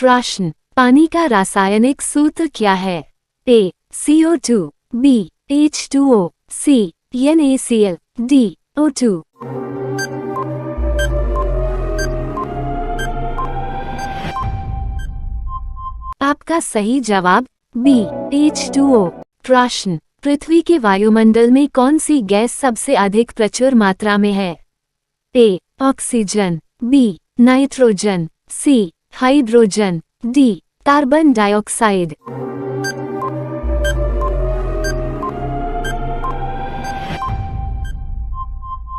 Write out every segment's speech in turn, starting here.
प्रश्न, पानी का रासायनिक सूत्र क्या है? A. CO2, B. H2O, C. NaCl, D. O2। आपका सही जवाब B. H2O। प्रश्न, पृथ्वी के वायुमंडल में कौन सी गैस सबसे अधिक प्रचुर मात्रा में है? A. Oxygen, B. Nitrogen, C. Hydrogen, D. Carbon dioxide.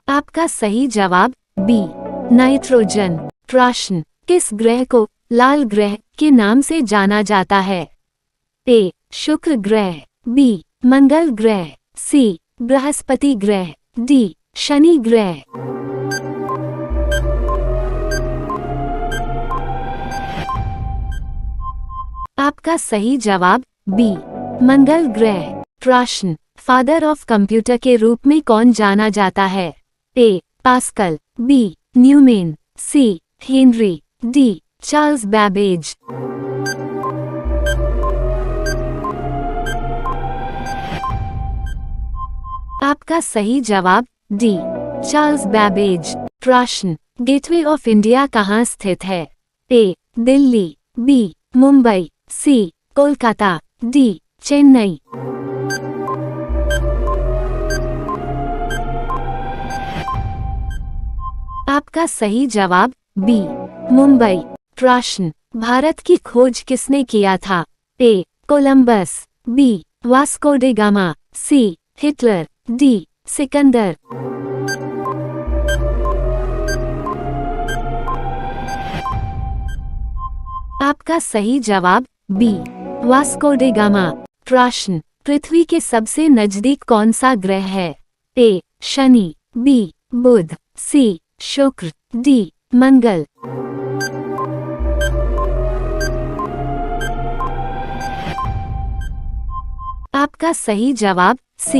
आपका सही जवाब B. नाइट्रोजन। प्रश्न, किस ग्रह को लाल ग्रह के नाम से जाना जाता है? A. शुक्र ग्रह, B. मंगल ग्रह, C. बृहस्पति ग्रह, D. शनि ग्रह। आपका सही जवाब B. मंगल ग्रह। प्रश्न, फादर ऑफ कंप्यूटर के रूप में कौन जाना जाता है? A. Pascal, B. Neumann, C. Henry, D. Charles Babbage. आपका सही जवाब D. Charles Babbage. प्रश्न, गेटवे ऑफ इंडिया कहाँ स्थित है? A. Delhi, B. Mumbai, C. Kolkata, D. Chennai. आपका सही जवाब B. मुंबई। प्रश्न, भारत की खोज किसने किया था? A. Columbus, B. Vasco day gamma, C. Hitler, D. Sikandar. आपका सही जवाब B. Vasco day gamma. प्रश्न, पृथ्वी के सबसे नजदीक कौन सा ग्रह है? A. Shani, B. Budh, C. शुक्र, D. मंगल। आपका सही जवाब C.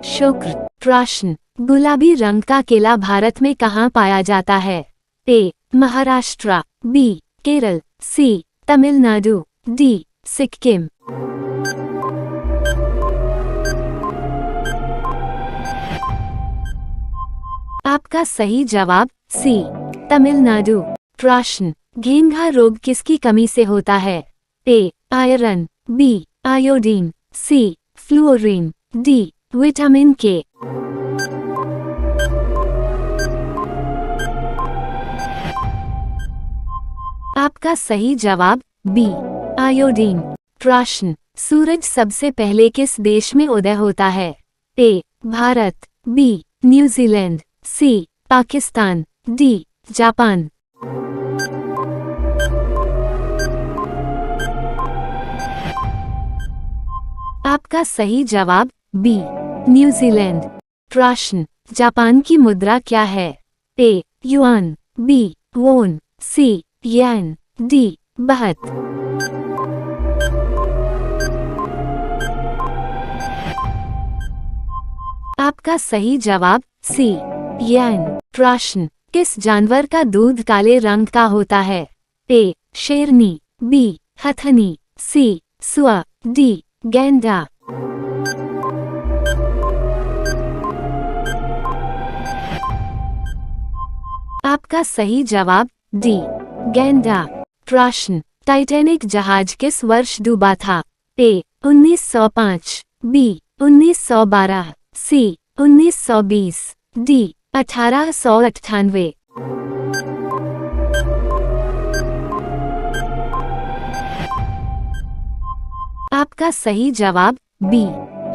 शुक्र। प्रश्न, गुलाबी रंग का केला भारत में कहाँ पाया जाता है? A. Maharashtra, B. Kerala, C. Tamil Nadu, D. Sikkim. आपका सही जवाब C. तमिलनाडु। प्रश्न, घेंघा रोग किसकी कमी से होता है? A. Iron, B. Iodine, C. फ्लूओरीन, D. Vitamin के। आपका सही जवाब B. आयोडीन। प्रश्न, सूरज सबसे पहले किस देश में उदय होता है? A. Bharat, B. New Zealand, C. Pakistan, D. Japan. आपका सही जवाब B. न्यूजीलैंड। प्रश्न, जापान की मुद्रा क्या है? A. Yuan, B. वोन, C. येन, D. बाहत। आपका सही जवाब C. येन। प्रश्न, किस जानवर का दूध काले रंग का होता है? A. शेरनी, B. हथनी, C. सुआ, D. गैंडा। आपका सही जवाब D. गैंडा। प्रश्न, टाइटैनिक जहाज किस वर्ष डूबा था? A. 1905, B. 1912, C. 1920, D. 1898। आपका सही जवाब B.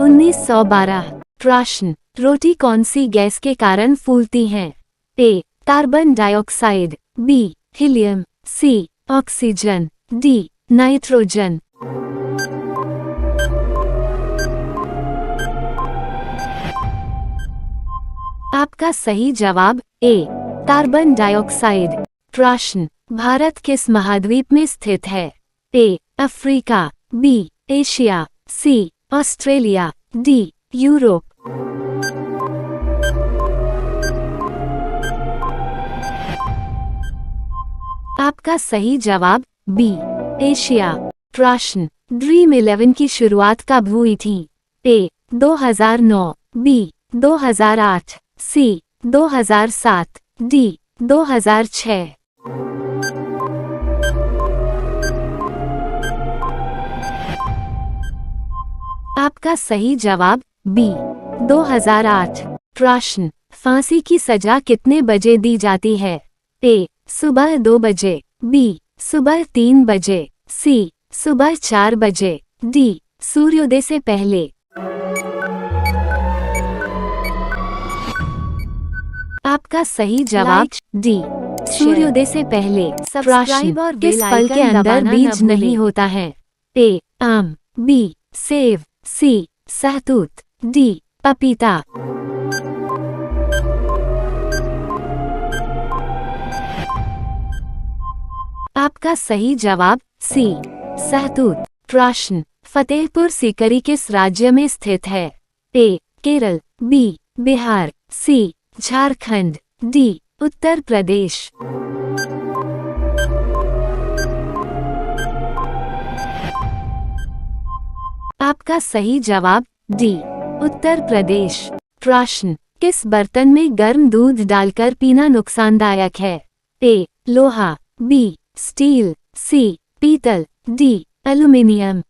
1912। प्रश्न, रोटी कौन सी गैस के कारण फूलती हैं? A. Carbon dioxide, B. Helium, C. Oxygen, D. Nitrogen. आपका सही जवाब A. Carbon dioxide. प्रश्न, भारत किस महाद्वीप में स्थित है? A. Africa, B. Asia, C. Australia, D. Europe. आपका सही जवाब B. एशिया। प्रश्न, ड्रीम 11 की शुरुआत कब हुई थी? ए 2009, बी 2008, सी 2007, डी 2006। आपका सही जवाब बी 2008। प्रश्न, फांसी की सजा कितने बजे दी जाती है? ए सुबह 2 बजे, बी सुबह 3 बजे, सी सुबह 4 बजे, डी सूर्योदय से पहले। आपका सही जवाब डी सूर्योदय से पहले। प्रश्न, किस फल के अंदर बीज नहीं होता है? ए आम, बी सेब, सी सहतूत, डी पपीता। आपका सही जवाब सी सहतूत। प्रश्न, फतेहपुर सीकरी किस राज्य में स्थित है? ए केरल, बी बिहार, सी झारखंड, डी उत्तर प्रदेश। आपका सही जवाब डी उत्तर प्रदेश। प्रश्न, किस बर्तन में गर्म दूध डालकर पीना नुकसानदायक है? ए लोहा, बी स्टील, सी पीतल, डी एल्युमिनियम।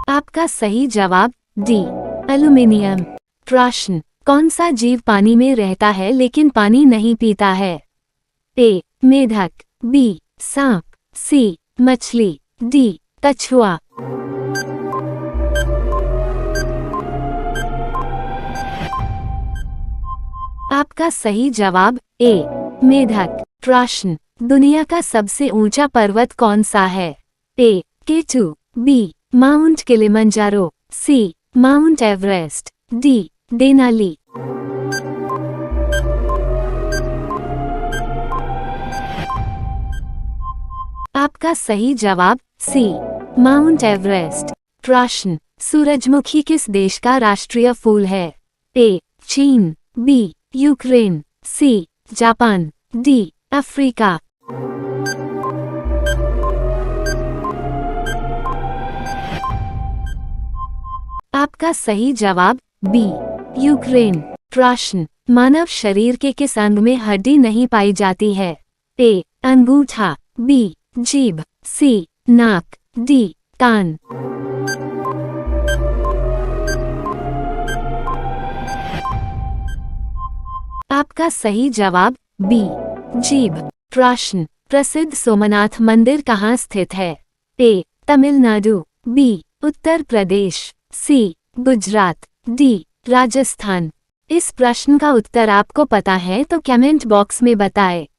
आपका सही जवाब डी एल्युमिनियम। प्रश्न, कौन सा जीव पानी में रहता है लेकिन पानी नहीं पीता है? ए मेढक, बी सांप, सी मछली, डी कछुआ। आपका सही जवाब ए मेढक। प्रश्न, दुनिया का सबसे ऊंचा पर्वत कौन सा है? ए केटू, बी माउंट किलिमंजारो, सी माउंट एवरेस्ट, डी देनाली। आपका सही जवाब सी माउंट एवरेस्ट। प्रश्न, सूरजमुखी किस देश का राष्ट्रीय फूल है? ए चीन, B Ukraine, C Japan, D Africa. आपका सही जवाब बी यूक्रेन। प्रश्न, मानव शरीर के किस अंग में हड्डी नहीं पाई जाती है? ए अंगूठा, बी जीभ, सी नाक, डी कान। आपका सही जवाब बी जीभ। प्रश्न, प्रसिद्ध सोमनाथ मंदिर कहाँ स्थित है? ए तमिलनाडु, बी उत्तर प्रदेश, सी गुजरात, डी राजस्थान। इस प्रश्न का उत्तर आपको पता है तो कमेंट बॉक्स में बताएं।